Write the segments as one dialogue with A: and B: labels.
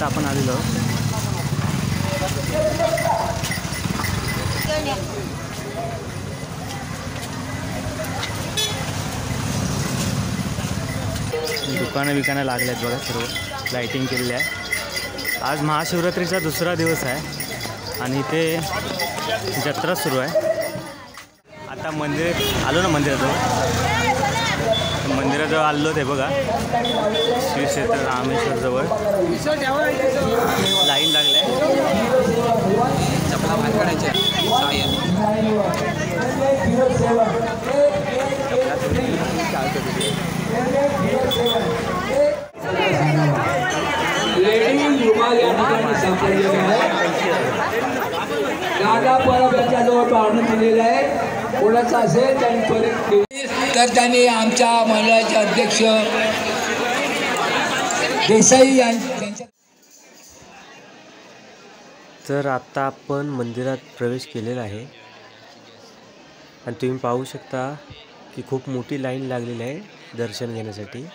A: आता आपण आलेलो आहोत दुकानं लागले आहेत बघा, सर्व लाइटिंग केलेली आहे। आज महाशिवरात्रीचा दुसरा दिवस आहे आणि इथे जत्रा सुरू आहे। आता मंदिर आलो ना, मंदिराजवळ आलो ते बघा, श्री क्षेत्र रामेश्वर जवळ लाईन लागली आहे। चपला बाहेर काढायच्या
B: कोणाचा असेल तर त्यांनी आमच्या मंडळाचे अध्यक्ष देसाई यांच्या।
A: तर आता आपण मंदिरात प्रवेश केलेला आहे आणि तुम्ही पाहू शकता की खूप मोठी लाईन लागलेली आहे दर्शन घेण्यासाठी।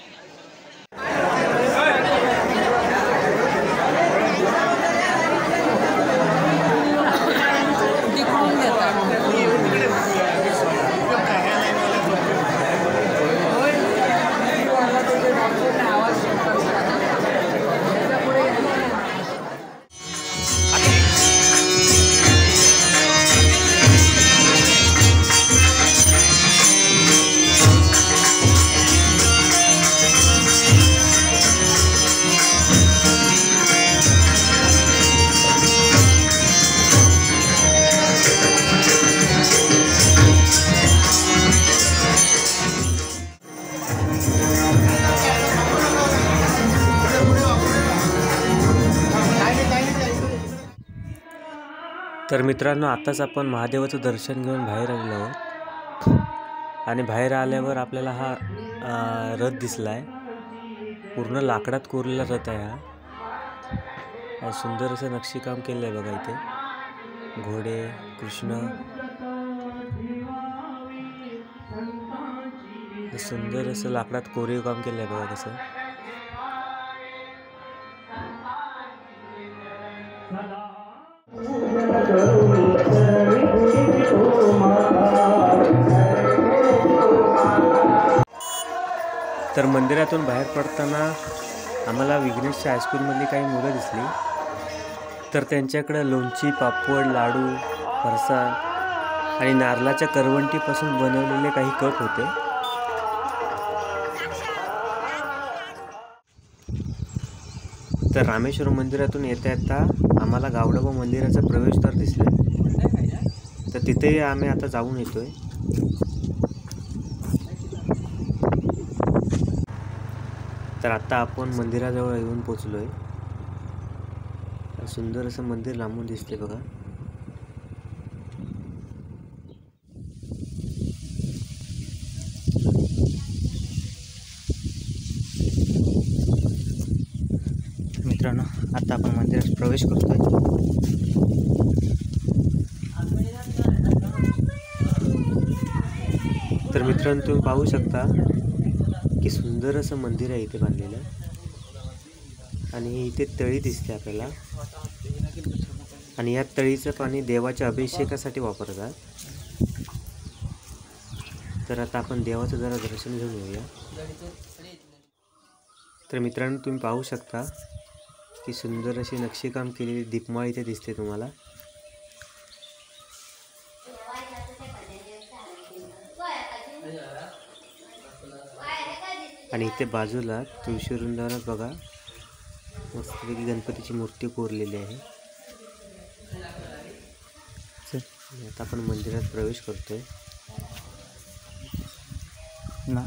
A: तर मित्रांनो, आताच आपण महादेवाचं दर्शन घेऊन बाहेर आलेलो आहोत आणि बाहेर आल्यावर आपल्याला हा रथ दिसला आहे। पूर्ण लाकडात कोरलेला रथ आहे हा। सुंदर असं नक्षीकाम केलं आहे बघा, इथे घोडे, कृष्ण, सुंदर असं लाकडात कोरीव काम केलं आहे बघा कसं। तर मंदिरातून बाहेर पडताना आम्हाला विघ्नेश हायस्कूलमधली काही मुलं दिसली, तर त्यांच्याकडे लोणची, पापड, लाडू, फरसाण आणि नारळाच्या करवंटीपासून बनवलेले काही कप होते। तर रामेश्वर मंदिरातून येता येता आम्हाला गावडोबा मंदिराचा प्रवेशद्वार दिसले, तर तिथे आम्ही आता जाऊन येतोय। तर आता आपण मंदिराजवळ येऊन पोचलोय। सुंदर असं मंदिर लांबून दिसते बघा। मित्रांनो, आता आपण मंदिरात प्रवेश करतोय। तर मित्रांनो, तुम्ही पाहू शकता की सुंदर असं मंदिर आहे इथे बांधलेलं आणि इथे तळी दिसते आपल्याला आणि या तळीचं पाणी देवाच्या अभिषेकासाठी वापरतात। तर आता आपण देवाचं जरा दर्शन घेऊन येऊया। तर मित्रांनो, तुम्ही पाहू शकता की सुंदर अशी नक्षीकाम केलेली दीपमाळ इथे दिसते तुम्हाला। आणि इथे बाजूला तुळशी वृंदावनात बघा मस्तपैकी गणपतीची मूर्ती कोरलेली आहे। आता आपण मंदिरात प्रवेश करतोय ना।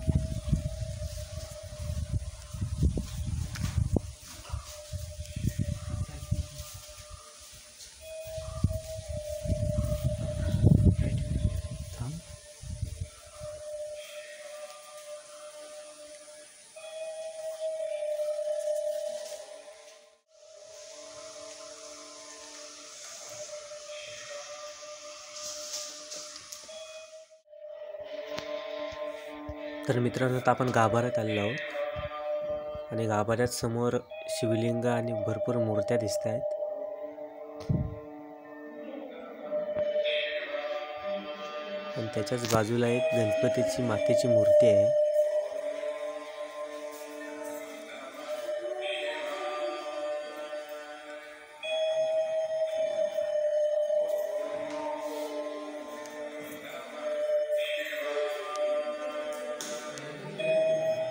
A: तर मित्रांनो, आता आपण गाभाऱ्यात आलेलो आहोत आणि गाभाऱ्यात समोर शिवलिंग आणि भरपूर मूर्त्या दिसत आहेत. आणि त्याच्याच बाजूला एक गणपतीची मातेची मूर्ती आहे.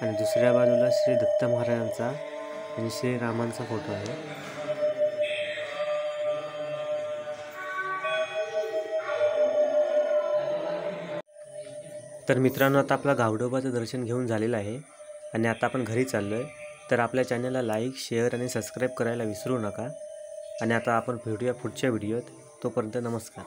A: आणि दुसऱ्या बाजूला श्री दत्त महाराजांचा आणि श्रीरामांचा फोटो आहे. तर मित्रांनो, आता आपला गावडोबाचं दर्शन घेऊन झालेलं आहे आणि आता आपण घरी चाललो आहे. तर आपल्या चॅनलला लाईक, शेअर आणि सबस्क्राईब करायला विसरू नका. आणि आता आपण भेटूया पुढच्या व्हिडिओत. तोपर्यंत नमस्कार.